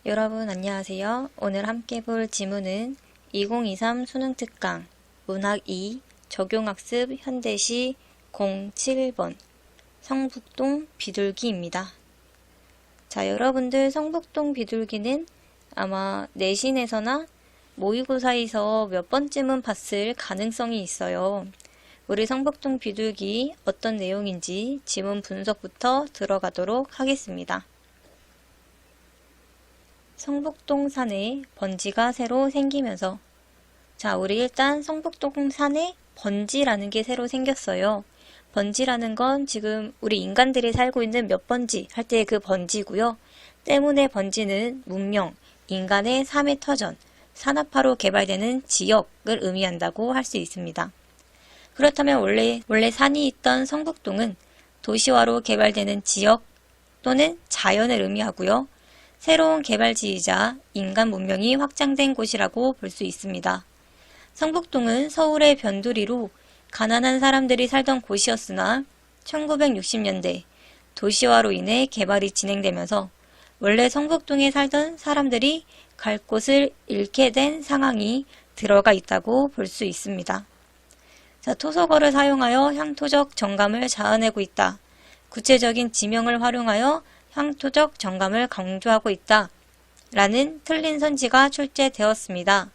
여러분 안녕하세요. 오늘 함께 볼 지문은 2023 수능특강 문학 2 적용학습 현대시 07번 성북동 비둘기입니다. 자, 여러분들 성북동 비둘기는 아마 내신에서나 모의고사에서 몇 번쯤은 봤을 가능성이 있어요. 우리 성북동 비둘기 어떤 내용인지 지문 분석부터 들어가도록 하겠습니다. 성북동 산에 번지가 새로 생기면서, 자, 우리 일단 성북동 산에 번지라는 게 새로 생겼어요. 번지라는 건 지금 우리 인간들이 살고 있는 몇 번지 할 때 그 번지고요. 때문에 번지는 문명, 인간의 삶의 터전, 산업화로 개발되는 지역을 의미한다고 할 수 있습니다. 그렇다면 원래 산이 있던 성북동은 도시화로 개발되는 지역 또는 자연을 의미하고요. 새로운 개발지이자 인간 문명이 확장된 곳이라고 볼 수 있습니다. 성북동은 서울의 변두리로 가난한 사람들이 살던 곳이었으나 1960년대 도시화로 인해 개발이 진행되면서 원래 성북동에 살던 사람들이 갈 곳을 잃게 된 상황이 들어가 있다고 볼 수 있습니다. 자, 토속어를 사용하여 향토적 정감을 자아내고 있다. 구체적인 지명을 활용하여 향토적 정감을 강조하고 있다. 라는 틀린 선지가 출제되었습니다.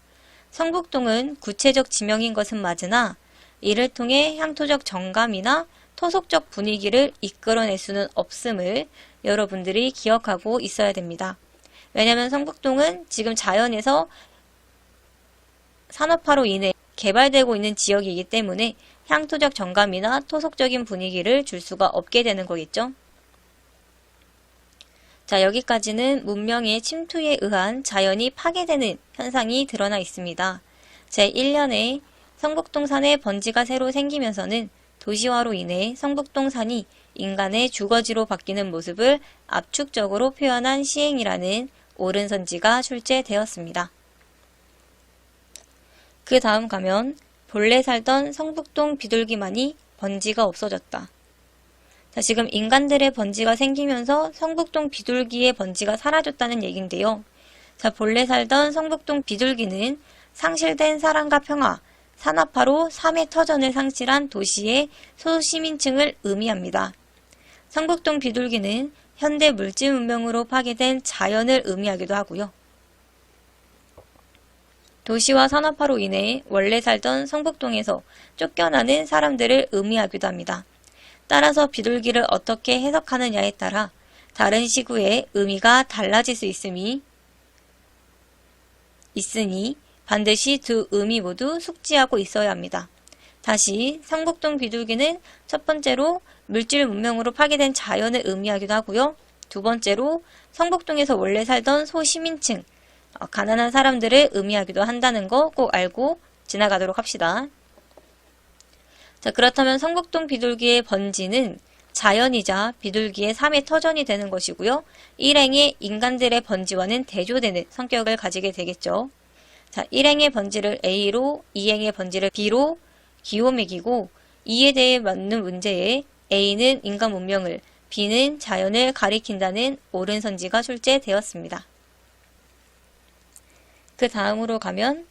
성북동은 구체적 지명인 것은 맞으나 이를 통해 향토적 정감이나 토속적 분위기를 이끌어낼 수는 없음을 여러분들이 기억하고 있어야 됩니다. 왜냐하면 성북동은 지금 자연에서 산업화로 인해 개발되고 있는 지역이기 때문에 향토적 정감이나 토속적인 분위기를 줄 수가 없게 되는 거겠죠. 자, 여기까지는 문명의 침투에 의한 자연이 파괴되는 현상이 드러나 있습니다. 제1년에 성북동 산에 번지가 새로 생기면서는 도시화로 인해 성북동 산이 인간의 주거지로 바뀌는 모습을 압축적으로 표현한 시행이라는 옳은 선지가 출제되었습니다. 그 다음 가면 본래 살던 성북동 비둘기만이 번지가 없어졌다. 자, 지금 인간들의 번지가 생기면서 성북동 비둘기의 번지가 사라졌다는 얘기인데요. 자, 본래 살던 성북동 비둘기는 상실된 사랑과 평화, 산업화로 삶의 터전을 상실한 도시의 소시민층을 의미합니다. 성북동 비둘기는 현대 물질 문명으로 파괴된 자연을 의미하기도 하고요. 도시와 산업화로 인해 원래 살던 성북동에서 쫓겨나는 사람들을 의미하기도 합니다. 따라서 비둘기를 어떻게 해석하느냐에 따라 다른 시구의 의미가 달라질 수 있으니 반드시 두 의미 모두 숙지하고 있어야 합니다. 다시 성북동 비둘기는 첫 번째로 물질 문명으로 파괴된 자연을 의미하기도 하고요. 두 번째로 성북동에서 원래 살던 소시민층, 가난한 사람들을 의미하기도 한다는 거 꼭 알고 지나가도록 합시다. 자, 그렇다면 성북동 비둘기의 번지는 자연이자 비둘기의 삶의 터전이 되는 것이고요. 일행의 인간들의 번지와는 대조되는 성격을 가지게 되겠죠. 자, 일행의 번지를 A로, 이행의 번지를 B로 기호 매기고 이에 대해 맞는 문제에 A는 인간 문명을, B는 자연을 가리킨다는 옳은 선지가 출제되었습니다. 그 다음으로 가면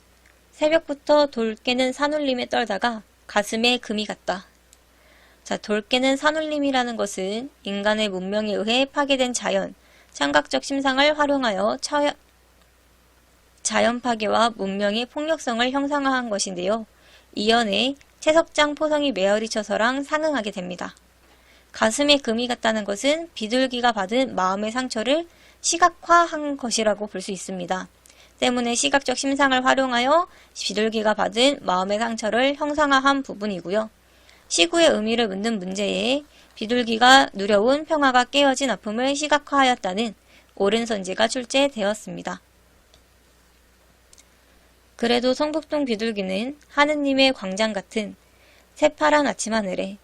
새벽부터 돌 깨는 산울림에 떨다가 가슴에 금이 갔다. 자, 돌 깨는 산울림이라는 것은 인간의 문명에 의해 파괴된 자연, 청각적 심상을 활용하여 자연 파괴와 문명의 폭력성을 형상화한 것인데요. 이연에 채석장 포성이 메어리쳐서랑 상응하게 됩니다. 가슴에 금이 갔다는 것은 비둘기가 받은 마음의 상처를 시각화한 것이라고 볼 수 있습니다. 때문에 시각적 심상을 활용하여 비둘기가 받은 마음의 상처를 형상화한 부분이고요. 시구의 의미를 묻는 문제에 비둘기가 누려온 평화가 깨어진 아픔을 시각화하였다는 옳은 선지가 출제되었습니다. 그래도 성북동 비둘기는 하느님의 광장 같은 새파란 아침 하늘에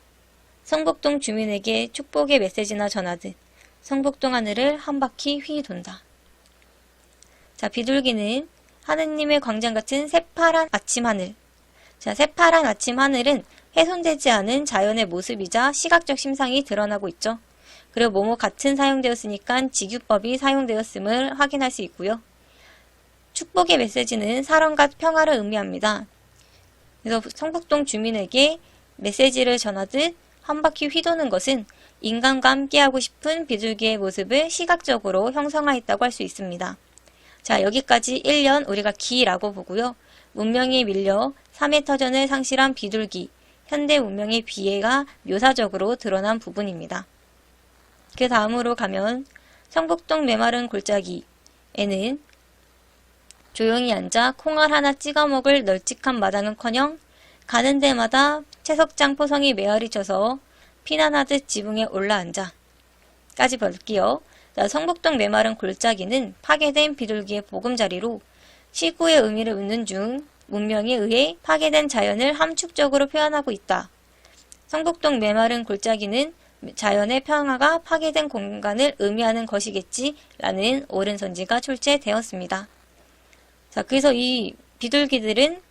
성북동 주민에게 축복의 메시지나 전하듯 성북동 하늘을 한 바퀴 휘 돈다. 자, 비둘기는 하느님의 광장 같은 새파란 아침 하늘. 자, 새파란 아침 하늘은 훼손되지 않은 자연의 모습이자 시각적 심상이 드러나고 있죠. 그리고 뭐뭐 같은 사용되었으니까 직유법이 사용되었음을 확인할 수 있고요. 축복의 메시지는 사랑과 평화를 의미합니다. 그래서 성북동 주민에게 메시지를 전하듯 한 바퀴 휘도는 것은 인간과 함께하고 싶은 비둘기의 모습을 시각적으로 형성하였다고 할 수 있습니다. 자, 여기까지 1년 우리가 기라고 보고요. 문명에 밀려 3회 터전을 상실한 비둘기, 현대 문명의 비애가 묘사적으로 드러난 부분입니다. 그 다음으로 가면 성북동 메마른 골짜기에는 조용히 앉아 콩알 하나 찍어 먹을 널찍한 마당은커녕 가는 데마다 채석장 포성이 메아리 쳐서 피난하듯 지붕에 올라앉아 까지 볼게요. 성북동 메마른 골짜기는 파괴된 비둘기의 보금자리로 시구의 의미를 묻는 중 문명에 의해 파괴된 자연을 함축적으로 표현하고 있다. 성북동 메마른 골짜기는 자연의 평화가 파괴된 공간을 의미하는 것이겠지 라는 옳은 선지가 출제되었습니다. 자, 그래서 이 비둘기들은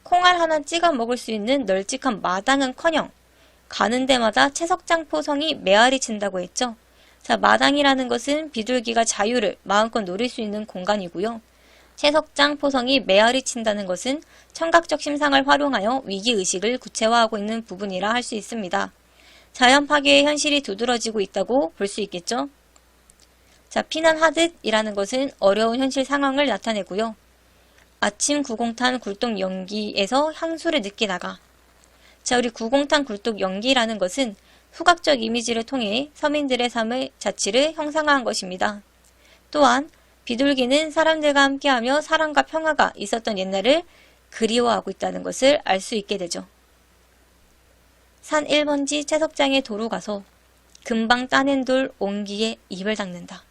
콩알 하나 찍어 먹을 수 있는 널찍한 마당은커녕 가는 데마다 채석장 포성이 메아리 친다고 했죠. 자, 마당이라는 것은 비둘기가 자유를 마음껏 누릴 수 있는 공간이고요. 채석장 포성이 메아리 친다는 것은 청각적 심상을 활용하여 위기의식을 구체화하고 있는 부분이라 할 수 있습니다. 자연 파괴의 현실이 두드러지고 있다고 볼 수 있겠죠. 자, 피난하듯 이라는 것은 어려운 현실 상황을 나타내고요. 아침 구공탄 굴뚝 연기에서 향수를 느끼다가 자, 우리 구공탄 굴뚝 연기라는 것은 후각적 이미지를 통해 서민들의 삶의 자취를 형상화한 것입니다. 또한 비둘기는 사람들과 함께하며 사랑과 평화가 있었던 옛날을 그리워하고 있다는 것을 알 수 있게 되죠. 산 1번지 채석장에 도로 가서 금방 따낸 돌 온기에 입을 닦는다.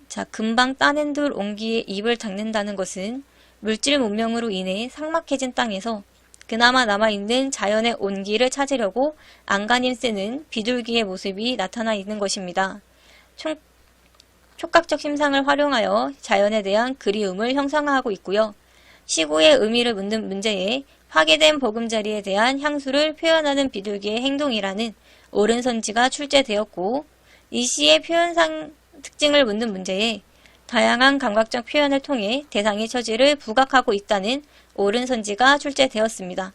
자, 금방 따낸 돌 온기에 입을 닦는다는 것은 물질 문명으로 인해 삭막해진 땅에서 그나마 남아있는 자연의 온기를 찾으려고 안간힘 쓰는 비둘기의 모습이 나타나 있는 것입니다. 촉각적 심상을 활용하여 자연에 대한 그리움을 형상화하고 있고요. 시구의 의미를 묻는 문제에 파괴된 보금자리에 대한 향수를 표현하는 비둘기의 행동이라는 옳은 선지가 출제되었고, 이 시의 표현상 특징을 묻는 문제에 다양한 감각적 표현을 통해 대상의 처지를 부각하고 있다는 옳은 선지가 출제되었습니다.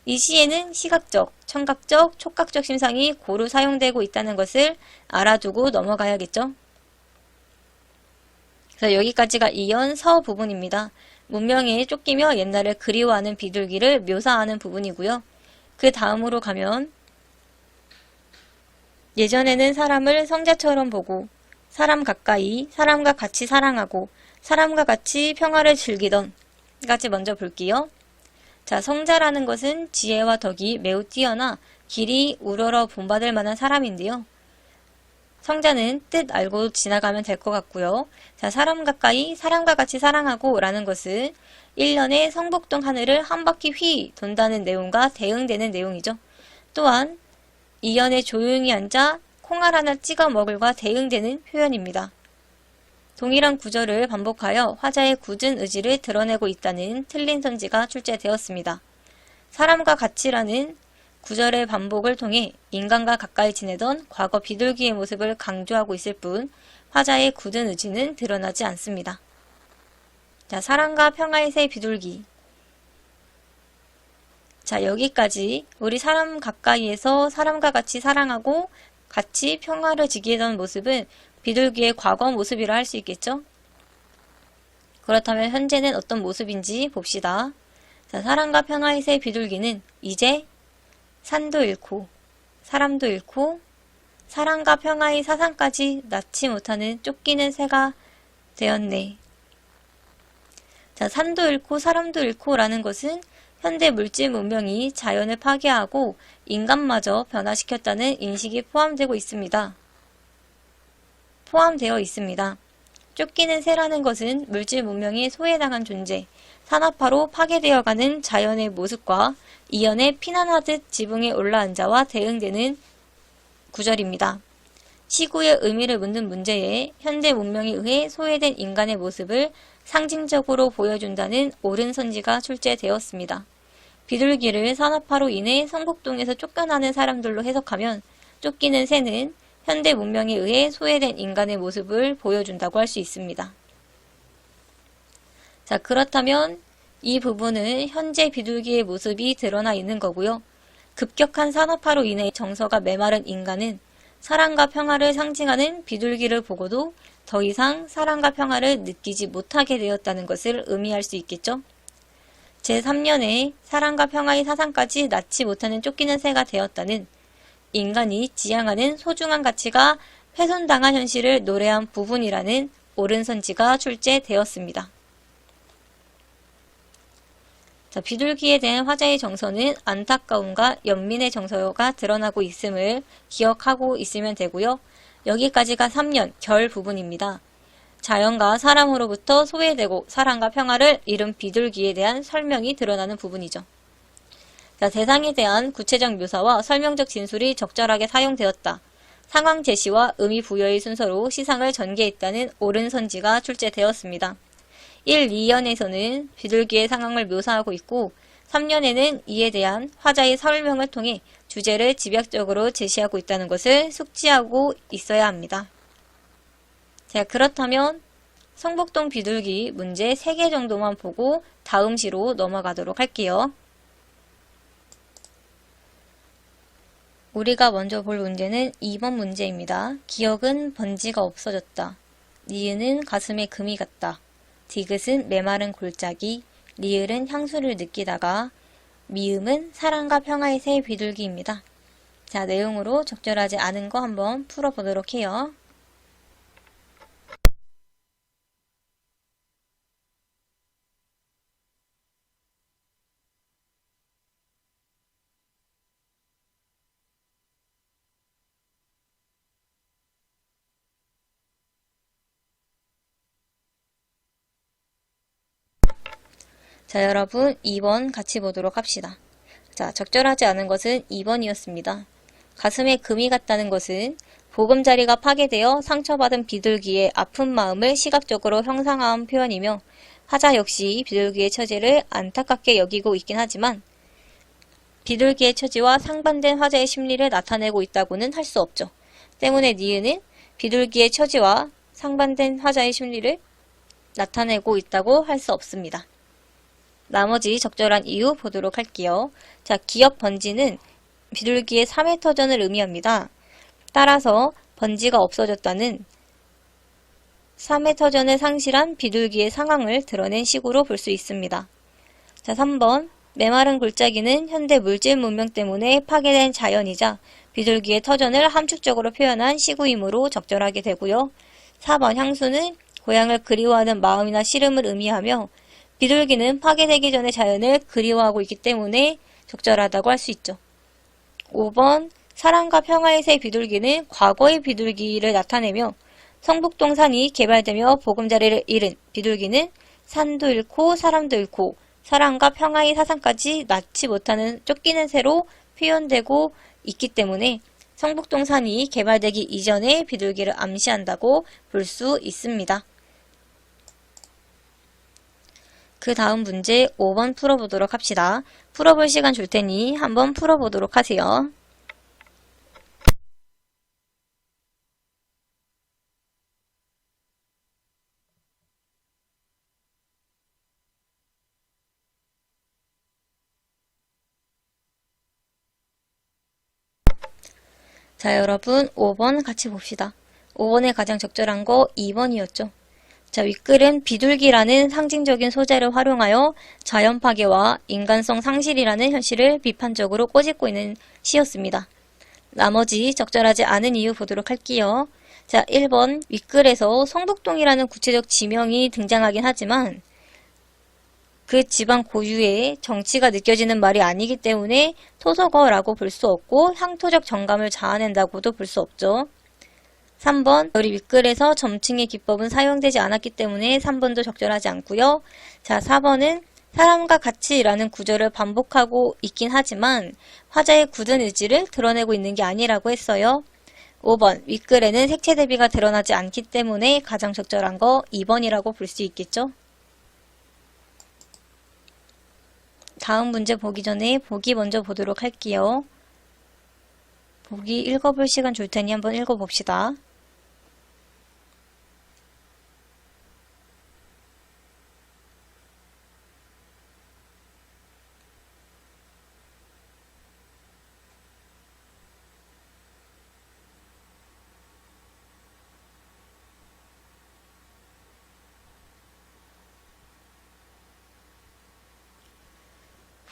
이 시에는 시각적, 청각적, 촉각적 심상이 고루 사용되고 있다는 것을 알아두고 넘어가야겠죠. 그래서 여기까지가 이연 서 부분입니다. 문명에 쫓기며 옛날을 그리워하는 비둘기를 묘사하는 부분이고요. 그 다음으로 가면 예전에는 사람을 성자처럼 보고 사람 가까이 사람과 같이 사랑하고 사람과 같이 평화를 즐기던 까지 먼저 볼게요. 자, 성자라는 것은 지혜와 덕이 매우 뛰어나 길이 우러러 본받을 만한 사람인데요. 성자는 뜻 알고 지나가면 될 것 같고요. 자, 사람 가까이 사람과 같이 사랑하고 라는 것은 1년에 성북동 하늘을 한 바퀴 휘 돈다는 내용과 대응되는 내용이죠. 또한 2년에 조용히 앉아 콩알 하나 찍어 먹을과 대응되는 표현입니다. 동일한 구절을 반복하여 화자의 굳은 의지를 드러내고 있다는 틀린 선지가 출제되었습니다. 사람과 같이라는 구절의 반복을 통해 인간과 가까이 지내던 과거 비둘기의 모습을 강조하고 있을 뿐 화자의 굳은 의지는 드러나지 않습니다. 자, 사랑과 평화의 새 비둘기. 자, 여기까지 우리 사람 가까이에서 사람과 같이 사랑하고 같이 평화를 지키던 모습은 비둘기의 과거 모습이라 할 수 있겠죠? 그렇다면 현재는 어떤 모습인지 봅시다. 자, 사랑과 평화의 새 비둘기는 이제 산도 잃고 사람도 잃고 사랑과 평화의 사상까지 낳지 못하는 쫓기는 새가 되었네. 자, 산도 잃고 사람도 잃고 라는 것은 현대 물질 문명이 자연을 파괴하고 인간마저 변화시켰다는 인식이 포함되어 있습니다. 쫓기는 새라는 것은 물질 문명이 소외당한 존재, 산업화로 파괴되어가는 자연의 모습과 이연에 피난하듯 지붕에 올라앉아와 대응되는 구절입니다. 시구의 의미를 묻는 문제에 현대 문명에 의해 소외된 인간의 모습을 상징적으로 보여준다는 옳은 선지가 출제되었습니다. 비둘기를 산업화로 인해 성북동에서 쫓겨나는 사람들로 해석하면 쫓기는 새는 현대 문명에 의해 소외된 인간의 모습을 보여준다고 할 수 있습니다. 자, 그렇다면 이 부분은 현재 비둘기의 모습이 드러나 있는 거고요. 급격한 산업화로 인해 정서가 메마른 인간은 사랑과 평화를 상징하는 비둘기를 보고도 더 이상 사랑과 평화를 느끼지 못하게 되었다는 것을 의미할 수 있겠죠. 제3년에 사랑과 평화의 사상까지 낳지 못하는 쫓기는 새가 되었다는 인간이 지향하는 소중한 가치가 훼손당한 현실을 노래한 부분이라는 옳은 선지가 출제되었습니다. 자, 비둘기에 대한 화자의 정서는 안타까움과 연민의 정서가 드러나고 있음을 기억하고 있으면 되고요. 여기까지가 3년 결 부분입니다. 자연과 사람으로부터 소외되고 사랑과 평화를 잃은 비둘기에 대한 설명이 드러나는 부분이죠. 자, 대상에 대한 구체적 묘사와 설명적 진술이 적절하게 사용되었다. 상황 제시와 의미 부여의 순서로 시상을 전개했다는 옳은 선지가 출제되었습니다. 1, 2년에서는 비둘기의 상황을 묘사하고 있고 3년에는 이에 대한 화자의 설명을 통해 주제를 집약적으로 제시하고 있다는 것을 숙지하고 있어야 합니다. 자, 그렇다면 성북동 비둘기 문제 3개 정도만 보고 다음 시로 넘어가도록 할게요. 우리가 먼저 볼 문제는 2번 문제입니다. 기억은 번지가 없어졌다. 니은은 가슴에 금이 갔다. 디귿은 메마른 골짜기, 리을은 향수를 느끼다가, 미음은 사랑과 평화의 새 비둘기입니다. 자, 내용으로 적절하지 않은 거 한번 풀어보도록 해요. 자, 여러분 2번 같이 보도록 합시다. 자, 적절하지 않은 것은 2번이었습니다. 가슴에 금이 갔다는 것은 보금자리가 파괴되어 상처받은 비둘기의 아픈 마음을 시각적으로 형상화한 표현이며 화자 역시 비둘기의 처지를 안타깝게 여기고 있긴 하지만 비둘기의 처지와 상반된 화자의 심리를 나타내고 있다고는 할 수 없죠. 때문에 니은은 비둘기의 처지와 상반된 화자의 심리를 나타내고 있다고 할 수 없습니다. 나머지 적절한 이유 보도록 할게요. 자, 기억 번지는 비둘기의 3회터전을 의미합니다. 따라서 번지가 없어졌다는 3회터전을 상실한 비둘기의 상황을 드러낸 식으로 볼 수 있습니다. 자, 3번 메마른 골짜기는 현대 물질 문명 때문에 파괴된 자연이자 비둘기의 터전을 함축적으로 표현한 시구이므로 적절하게 되고요. 4번 향수는 고향을 그리워하는 마음이나 시름을 의미하며 비둘기는 파괴되기 전의 자연을 그리워하고 있기 때문에 적절하다고 할 수 있죠. 5번 사랑과 평화의 새 비둘기는 과거의 비둘기를 나타내며 성북동 산이 개발되며 보금자리를 잃은 비둘기는 산도 잃고 사람도 잃고 사랑과 평화의 사상까지 낳지 못하는 쫓기는 새로 표현되고 있기 때문에 성북동 산이 개발되기 이전의 비둘기를 암시한다고 볼 수 있습니다. 그 다음 문제 5번 풀어보도록 합시다. 풀어볼 시간 줄 테니 한번 풀어보도록 하세요. 자, 여러분 5번 같이 봅시다. 5번에 가장 적절한 거 2번이었죠. 자, 윗글은 비둘기라는 상징적인 소재를 활용하여 자연 파괴와 인간성 상실이라는 현실을 비판적으로 꼬집고 있는 시였습니다. 나머지 적절하지 않은 이유 보도록 할게요. 자, 1번 윗글에서 성북동이라는 구체적 지명이 등장하긴 하지만 그 지방 고유의 정치가 느껴지는 말이 아니기 때문에 토속어라고 볼 수 없고 향토적 정감을 자아낸다고도 볼 수 없죠. 3번 우리 윗글에서 점칭의 기법은 사용되지 않았기 때문에 3번도 적절하지 않고요. 자, 4번은 사람과 같이라는 구절을 반복하고 있긴 하지만 화자의 굳은 의지를 드러내고 있는 게 아니라고 했어요. 5번 윗글에는 색채 대비가 드러나지 않기 때문에 가장 적절한 거 2번이라고 볼 수 있겠죠. 다음 문제 보기 전에 보기 먼저 보도록 할게요. 보기 읽어볼 시간 줄 테니 한번 읽어봅시다.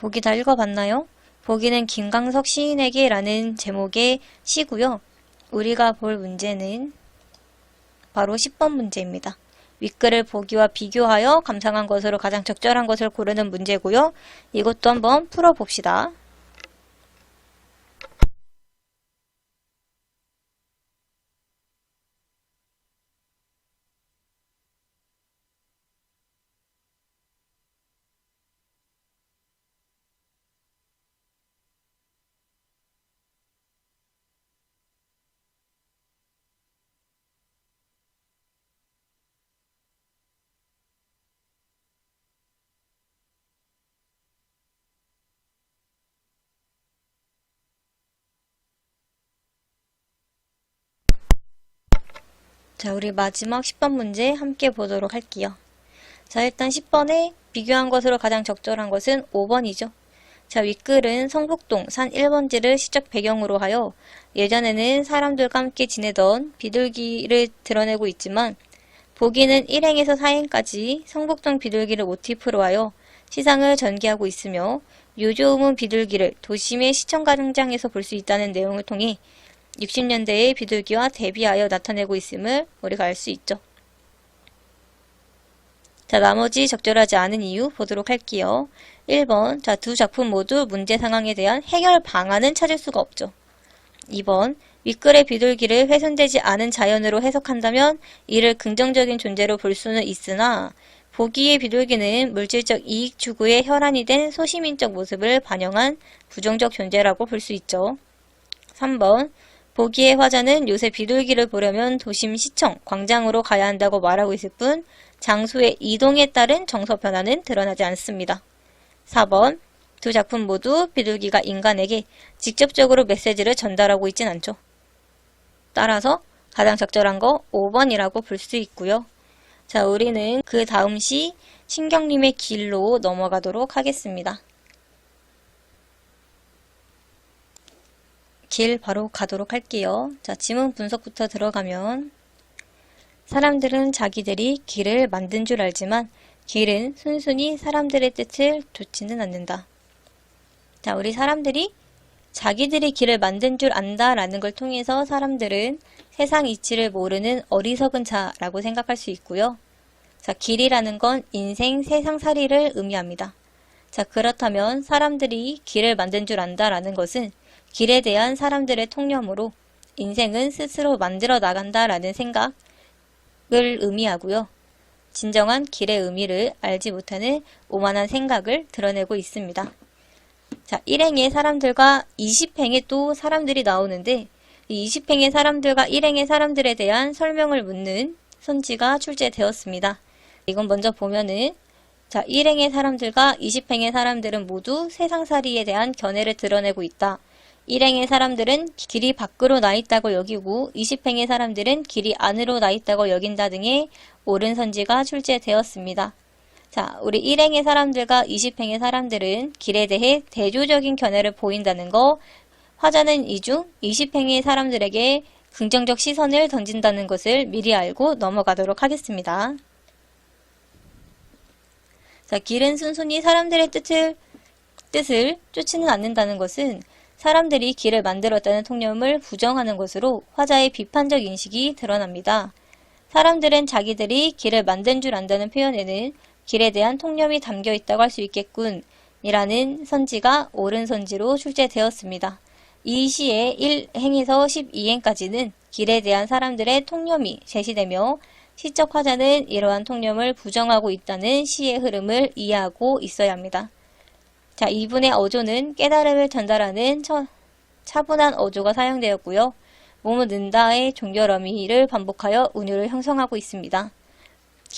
보기 다 읽어봤나요? 보기는 김광석 시인에게 라는 제목의 시고요. 우리가 볼 문제는 바로 10번 문제입니다. 윗글을 보기와 비교하여 감상한 것으로 가장 적절한 것을 고르는 문제고요. 이것도 한번 풀어봅시다. 자, 우리 마지막 10번 문제 함께 보도록 할게요. 자, 일단 10번에 비교한 것으로 가장 적절한 것은 5번이죠. 자, 윗글은 성북동 산 1번지를 시적 배경으로 하여 예전에는 사람들과 함께 지내던 비둘기를 드러내고 있지만 보기는 1행에서 4행까지 성북동 비둘기를 모티프로 하여 시상을 전개하고 있으며 요조음은 비둘기를 도심의 시청광장에서 볼 수 있다는 내용을 통해 60년대의 비둘기와 대비하여 나타내고 있음을 우리가 알 수 있죠. 자, 나머지 적절하지 않은 이유 보도록 할게요. 1번, 자, 두 작품 모두 문제 상황에 대한 해결 방안은 찾을 수가 없죠. 2번, 윗글의 비둘기를 훼손되지 않은 자연으로 해석한다면 이를 긍정적인 존재로 볼 수는 있으나 보기의 비둘기는 물질적 이익 추구의 혈안이 된 소시민적 모습을 반영한 부정적 존재라고 볼 수 있죠. 3번, 보기의 화자는 요새 비둘기를 보려면 도심 시청, 광장으로 가야 한다고 말하고 있을 뿐 장소의 이동에 따른 정서 변화는 드러나지 않습니다. 4번, 두 작품 모두 비둘기가 인간에게 직접적으로 메시지를 전달하고 있진 않죠. 따라서 가장 적절한 거 5번이라고 볼 수 있고요. 자, 우리는 그 다음 시 신경림의 길로 넘어가도록 하겠습니다. 길 바로 가도록 할게요. 자, 지문 분석부터 들어가면 사람들은 자기들이 길을 만든 줄 알지만 길은 순순히 사람들의 뜻을 좇지는 않는다. 자, 우리 사람들이 자기들이 길을 만든 줄 안다라는 걸 통해서 사람들은 세상 이치를 모르는 어리석은 자라고 생각할 수 있고요. 자, 길이라는 건 인생 세상살이를 의미합니다. 자, 그렇다면 사람들이 길을 만든 줄 안다라는 것은 길에 대한 사람들의 통념으로 인생은 스스로 만들어 나간다라는 생각을 의미하고요. 진정한 길의 의미를 알지 못하는 오만한 생각을 드러내고 있습니다. 자, 1행의 사람들과 20행에 또 사람들이 나오는데 이 20행의 사람들과 1행의 사람들에 대한 설명을 묻는 선지가 출제되었습니다. 이건 먼저 보면은 자, 1행의 사람들과 20행의 사람들은 모두 세상살이에 대한 견해를 드러내고 있다. 1행의 사람들은 길이 밖으로 나 있다고 여기고 20행의 사람들은 길이 안으로 나 있다고 여긴다 등의 옳은 선지가 출제되었습니다. 자, 우리 1행의 사람들과 20행의 사람들은 길에 대해 대조적인 견해를 보인다는 거, 화자는 이 중 20행의 사람들에게 긍정적 시선을 던진다는 것을 미리 알고 넘어가도록 하겠습니다. 자, 길은 순순히 사람들의 뜻을 쫓지는 않는다는 것은 사람들이 길을 만들었다는 통념을 부정하는 것으로 화자의 비판적 인식이 드러납니다. 사람들은 자기들이 길을 만든 줄 안다는 표현에는 길에 대한 통념이 담겨 있다고 할 수 있겠군 이라는 선지가 옳은 선지로 출제되었습니다. 이 시의 1행에서 12행까지는 길에 대한 사람들의 통념이 제시되며 시적 화자는 이러한 통념을 부정하고 있다는 시의 흐름을 이해하고 있어야 합니다. 자, 2분의 어조는 깨달음을 전달하는 차분한 어조가 사용되었고요. 몸을 는다의 종결어미를 반복하여 운율을 형성하고 있습니다.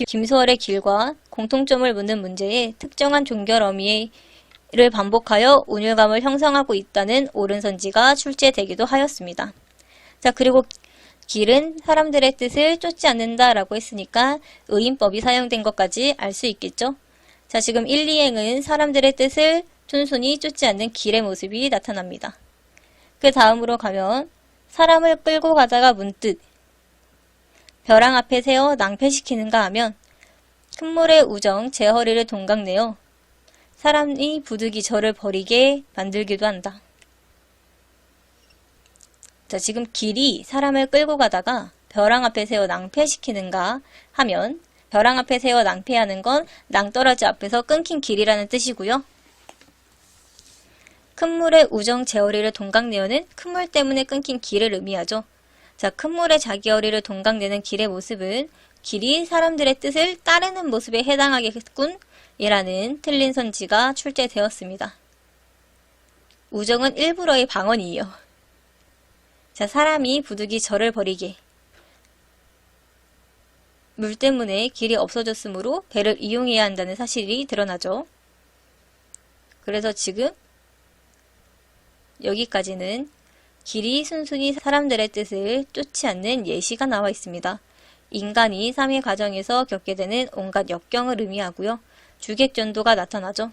김소월의 길과 공통점을 묻는 문제에 특정한 종결어미의 를 반복하여 운율감을 형성하고 있다는 옳은 선지가 출제되기도 하였습니다. 자, 그리고 길은 사람들의 뜻을 쫓지 않는다라고 했으니까 의인법이 사용된 것까지 알 수 있겠죠. 자, 지금 1, 2행은 사람들의 뜻을 촌순히 쫓지 않는 길의 모습이 나타납니다. 그 다음으로 가면 사람을 끌고 가다가 문득 벼랑 앞에 세워 낭패시키는가 하면 큰 물의 우정 제 허리를 동강내어 사람이 부득이 저를 버리게 만들기도 한다. 자, 지금 길이 사람을 끌고 가다가 벼랑 앞에 세워 낭패시키는가 하면 벼랑 앞에 세워 낭패하는 건 낭떠러지 앞에서 끊긴 길이라는 뜻이고요. 큰 물의 우정 제 허리를 동강내어는 큰 물 때문에 끊긴 길을 의미하죠. 자, 큰 물에 자기 허리를 동강내는 길의 모습은 길이 사람들의 뜻을 따르는 모습에 해당하겠군 이라는 틀린 선지가 출제되었습니다. 우정은 일부러의 방언이에요. 자, 사람이 부득이 저를 버리게 물 때문에 길이 없어졌으므로 배를 이용해야 한다는 사실이 드러나죠. 그래서 지금 여기까지는 길이 순순히 사람들의 뜻을 쫓지 않는 예시가 나와 있습니다. 인간이 삶의 과정에서 겪게 되는 온갖 역경을 의미하고요. 주객전도가 나타나죠.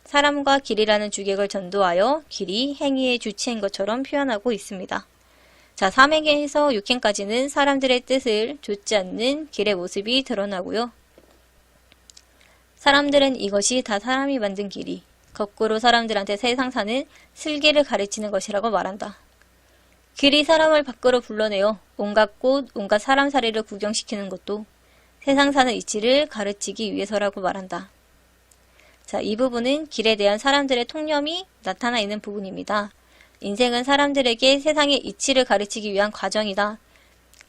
사람과 길이라는 주객을 전도하여 길이 행위의 주체인 것처럼 표현하고 있습니다. 자, 3행에서 6행까지는 사람들의 뜻을 좇지 않는 길의 모습이 드러나고요. 사람들은 이것이 다 사람이 만든 길이, 거꾸로 사람들한테 세상 사는 슬기를 가르치는 것이라고 말한다. 길이 사람을 밖으로 불러내어 온갖 꽃, 온갖 사람살이를 구경시키는 것도 세상 사는 이치를 가르치기 위해서라고 말한다. 자, 이 부분은 길에 대한 사람들의 통념이 나타나 있는 부분입니다. 인생은 사람들에게 세상의 이치를 가르치기 위한 과정이다.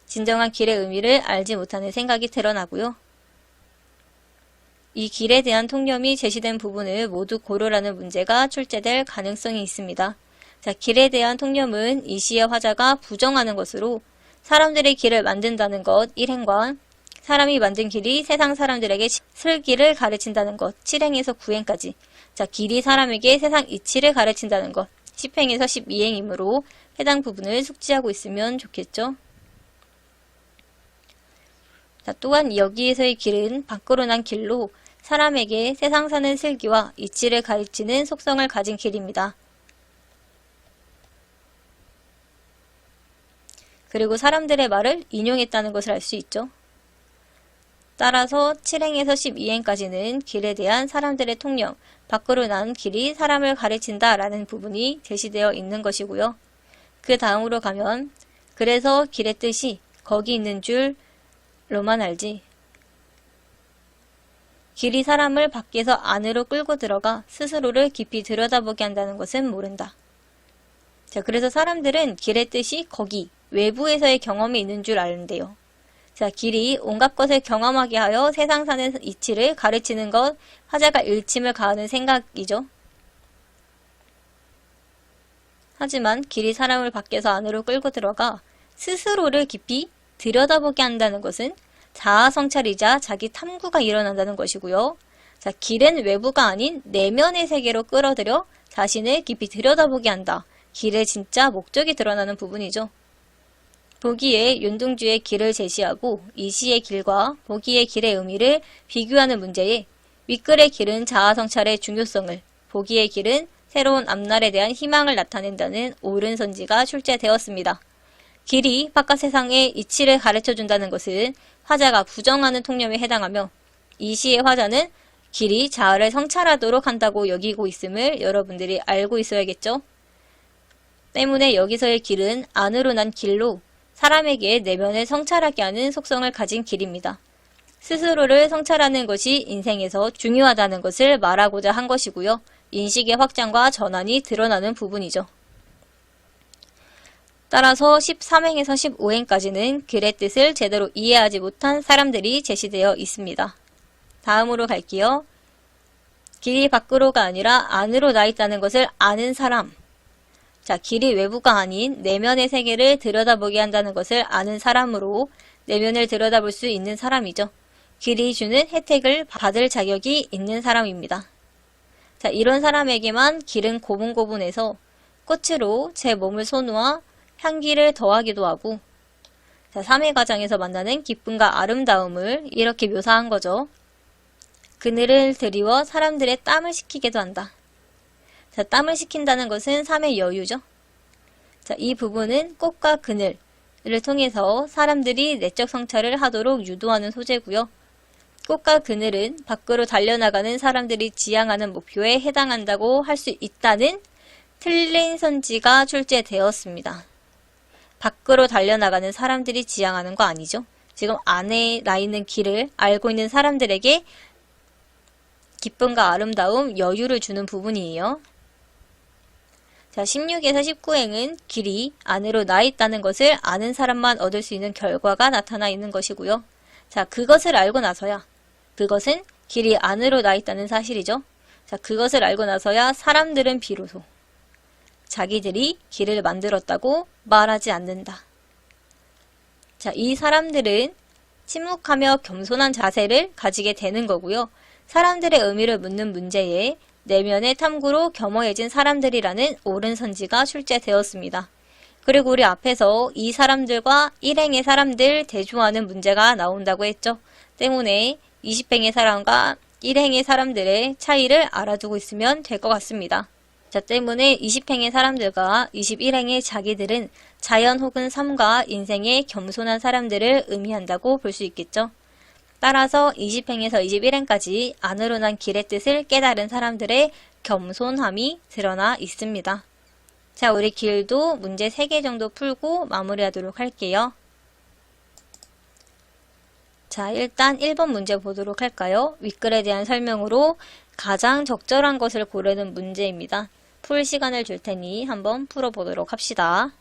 진정한 길의 의미를 알지 못하는 생각이 드러나고요. 이 길에 대한 통념이 제시된 부분을 모두 고려라는 문제가 출제될 가능성이 있습니다. 자, 길에 대한 통념은 이 시의 화자가 부정하는 것으로 사람들의 길을 만든다는 것 1행과 사람이 만든 길이 세상 사람들에게 슬기를 가르친다는 것 7행에서 9행까지 자, 길이 사람에게 세상 이치를 가르친다는 것 10행에서 12행이므로 해당 부분을 숙지하고 있으면 좋겠죠. 자, 또한 여기에서의 길은 밖으로 난 길로 사람에게 세상 사는 슬기와 이치를 가르치는 속성을 가진 길입니다. 그리고 사람들의 말을 인용했다는 것을 알 수 있죠. 따라서 7행에서 12행까지는 길에 대한 사람들의 통념, 밖으로 난 길이 사람을 가르친다 라는 부분이 제시되어 있는 것이고요. 그 다음으로 가면 그래서 길의 뜻이 거기 있는 줄로만 알지 길이 사람을 밖에서 안으로 끌고 들어가 스스로를 깊이 들여다보게 한다는 것은 모른다. 자, 그래서 사람들은 길의 뜻이 거기, 외부에서의 경험이 있는 줄 아는데요. 자, 길이 온갖 것을 경험하게 하여 세상 사는 이치를 가르치는 것, 화자가 일침을 가하는 생각이죠. 하지만 길이 사람을 밖에서 안으로 끌고 들어가 스스로를 깊이 들여다보게 한다는 것은 자아 성찰이자 자기 탐구가 일어난다는 것이고요. 자, 길은 외부가 아닌 내면의 세계로 끌어들여 자신을 깊이 들여다보게 한다. 길의 진짜 목적이 드러나는 부분이죠. 보기에 윤둥주의 길을 제시하고 이 시의 길과 보기의 길의 의미를 비교하는 문제에 윗글의 길은 자아 성찰의 중요성을, 보기의 길은 새로운 앞날에 대한 희망을 나타낸다는 옳은 선지가 출제되었습니다. 길이 바깥 세상의 이치를 가르쳐준다는 것은 화자가 부정하는 통념에 해당하며 이 시의 화자는 길이 자아를 성찰하도록 한다고 여기고 있음을 여러분들이 알고 있어야겠죠? 때문에 여기서의 길은 안으로 난 길로 사람에게 내면을 성찰하게 하는 속성을 가진 길입니다. 스스로를 성찰하는 것이 인생에서 중요하다는 것을 말하고자 한 것이고요. 인식의 확장과 전환이 드러나는 부분이죠. 따라서 13행에서 15행까지는 글의 뜻을 제대로 이해하지 못한 사람들이 제시되어 있습니다. 다음으로 갈게요. 길이 밖으로가 아니라 안으로 나 있다는 것을 아는 사람. 자, 길이 외부가 아닌 내면의 세계를 들여다보게 한다는 것을 아는 사람으로 내면을 들여다볼 수 있는 사람이죠. 길이 주는 혜택을 받을 자격이 있는 사람입니다. 자, 이런 사람에게만 길은 고분고분해서 꽃으로 제 몸을 선우와 향기를 더하기도 하고, 자, 3회 과정에서 만나는 기쁨과 아름다움을 이렇게 묘사한 거죠. 그늘을 드리워 사람들의 땀을 식히게도 한다. 자, 땀을 식힌다는 것은 3의 여유죠. 자, 이 부분은 꽃과 그늘을 통해서 사람들이 내적 성찰을 하도록 유도하는 소재고요. 꽃과 그늘은 밖으로 달려나가는 사람들이 지향하는 목표에 해당한다고 할 수 있다는 틀린 선지가 출제되었습니다. 밖으로 달려나가는 사람들이 지향하는 거 아니죠. 지금 안에 나 있는 길을 알고 있는 사람들에게 기쁨과 아름다움, 여유를 주는 부분이에요. 자, 16에서 19행은 길이 안으로 나 있다는 것을 아는 사람만 얻을 수 있는 결과가 나타나 있는 것이고요. 자, 그것을 알고 나서야, 그것은 길이 안으로 나 있다는 사실이죠. 자, 그것을 알고 나서야 사람들은 비로소 자기들이 길을 만들었다고 말하지 않는다. 자, 이 사람들은 침묵하며 겸손한 자세를 가지게 되는 거고요. 사람들의 의미를 묻는 문제에 내면의 탐구로 겸허해진 사람들이라는 옳은 선지가 출제되었습니다. 그리고 우리 앞에서 이 사람들과 1행의 사람들 대조하는 문제가 나온다고 했죠. 때문에 20행의 사람과 1행의 사람들의 차이를 알아두고 있으면 될 것 같습니다. 자, 때문에 20행의 사람들과 21행의 자기들은 자연 혹은 삶과 인생의 겸손한 사람들을 의미한다고 볼 수 있겠죠. 따라서 20행에서 21행까지 안으로 난 길의 뜻을 깨달은 사람들의 겸손함이 드러나 있습니다. 자, 우리 길도 문제 3개 정도 풀고 마무리하도록 할게요. 자, 일단 1번 문제 보도록 할까요? 윗글에 대한 설명으로 가장 적절한 것을 고르는 문제입니다. 풀 시간을 줄 테니 한번 풀어보도록 합시다.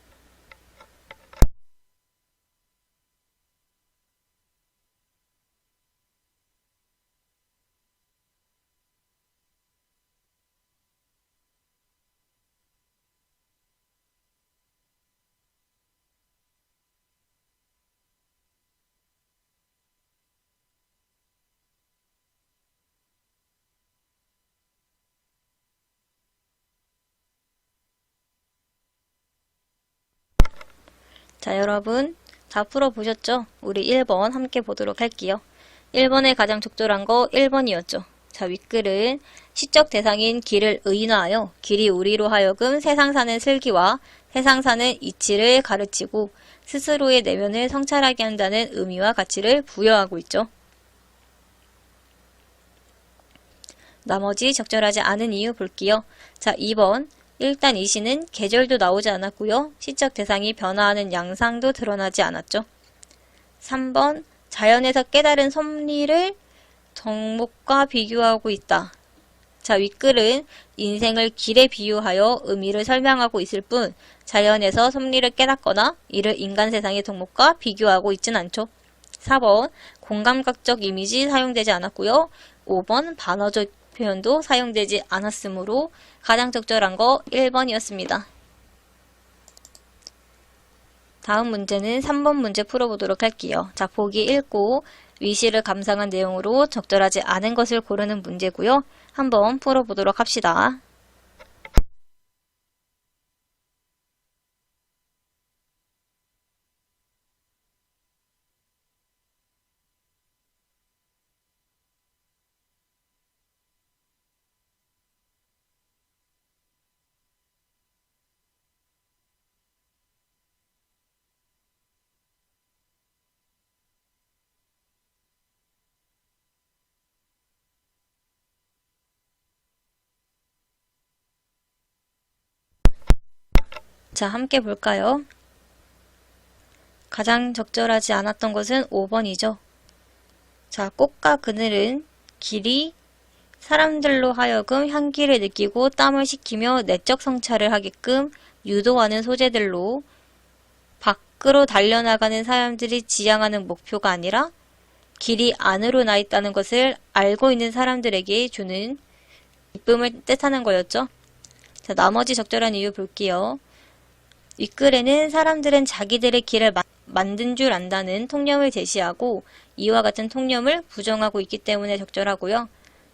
자, 여러분 다 풀어보셨죠? 우리 1번 함께 보도록 할게요. 1번에 가장 적절한 거 1번이었죠. 자, 윗글은 시적 대상인 길을 의인화하여 길이 우리로 하여금 세상 사는 슬기와 세상 사는 이치를 가르치고 스스로의 내면을 성찰하게 한다는 의미와 가치를 부여하고 있죠. 나머지 적절하지 않은 이유 볼게요. 자, 2번 일단 이 시는 계절도 나오지 않았고요. 시적 대상이 변화하는 양상도 드러나지 않았죠. 3번 자연에서 깨달은 섭리를 덕목과 비교하고 있다. 자, 윗글은 인생을 길에 비유하여 의미를 설명하고 있을 뿐 자연에서 섭리를 깨닫거나 이를 인간 세상의 덕목과 비교하고 있진 않죠. 4번 공감각적 이미지 사용되지 않았고요. 5번 반어적 표현도 사용되지 않았으므로 가장 적절한 거 1번이었습니다. 다음 문제는 3번 문제 풀어보도록 할게요. 자, 보기 읽고 위시를 감상한 내용으로 적절하지 않은 것을 고르는 문제고요. 한번 풀어보도록 합시다. 자, 함께 볼까요? 가장 적절하지 않았던 것은 5번이죠. 자, 꽃과 그늘은 길이 사람들로 하여금 향기를 느끼고 땀을 식히며 내적 성찰을 하게끔 유도하는 소재들로 밖으로 달려나가는 사람들이 지향하는 목표가 아니라 길이 안으로 나 있다는 것을 알고 있는 사람들에게 주는 기쁨을 뜻하는 거였죠. 자, 나머지 적절한 이유 볼게요. 윗글에는 사람들은 자기들의 길을 만든 줄 안다는 통념을 제시하고 이와 같은 통념을 부정하고 있기 때문에 적절하고요.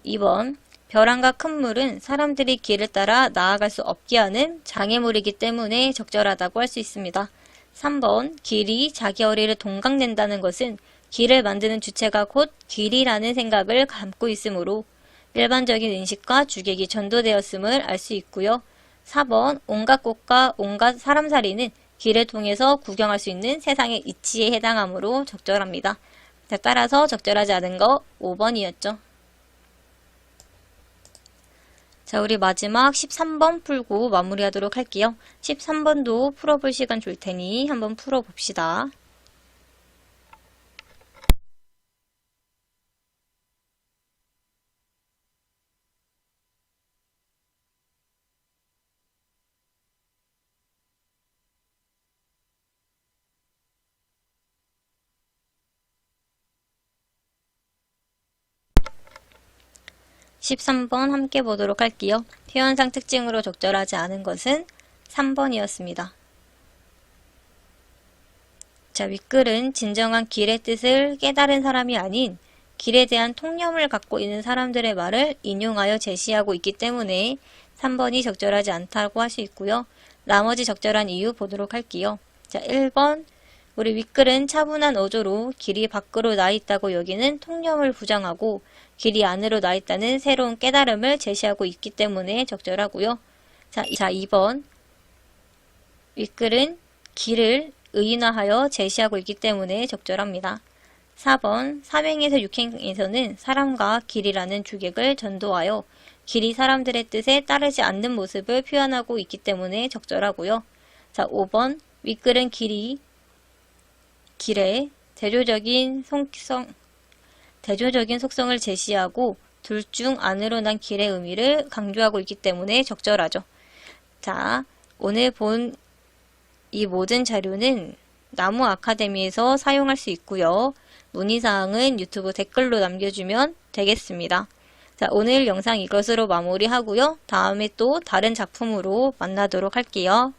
2번 벼랑과 큰 물은 사람들이 길을 따라 나아갈 수 없게 하는 장애물이기 때문에 적절하다고 할 수 있습니다. 3번 길이 자기 허리를 동강낸다는 것은 길을 만드는 주체가 곧 길이라는 생각을 담고 있으므로 일반적인 인식과 주객이 전도되었음을 알 수 있고요. 4번 온갖 꽃과 온갖 사람살이는 길을 통해서 구경할 수 있는 세상의 이치에 해당하므로 적절합니다. 자, 따라서 적절하지 않은 거 5번이었죠. 자, 우리 마지막 13번 풀고 마무리하도록 할게요. 13번도 풀어볼 시간 줄 테니 한번 풀어봅시다. (13번) 함께 보도록 할게요. 표현상 특징으로 적절하지 않은 것은 3번이었습니다. 자, 윗글은 진정한 길의 뜻을 깨달은 사람이 아닌 길에 대한 통념을 갖고 있는 사람들의 말을 인용하여 제시하고 있기 때문에 3번이 적절하지 않다고 할 수 있고요. 나머지 적절한 이유 보도록 할게요. 자, 1번 우리 윗글은 차분한 어조로 길이 밖으로 나 있다고 여기는 통념을 부정하고 길이 안으로 나 있다는 새로운 깨달음을 제시하고 있기 때문에 적절하고요. 자, 2번 윗글은 길을 의인화하여 제시하고 있기 때문에 적절합니다. 4번 삼행에서 육행에서는 사람과 길이라는 주객을 전도하여 길이 사람들의 뜻에 따르지 않는 모습을 표현하고 있기 때문에 적절하고요. 자, 5번 윗글은 길의 대조적인 속성을 제시하고 둘 중 안으로 난 길의 의미를 강조하고 있기 때문에 적절하죠. 자, 오늘 본 이 모든 자료는 나무 아카데미에서 사용할 수 있고요. 문의사항은 유튜브 댓글로 남겨주면 되겠습니다. 자, 오늘 영상 이것으로 마무리하고요. 다음에 또 다른 작품으로 만나도록 할게요.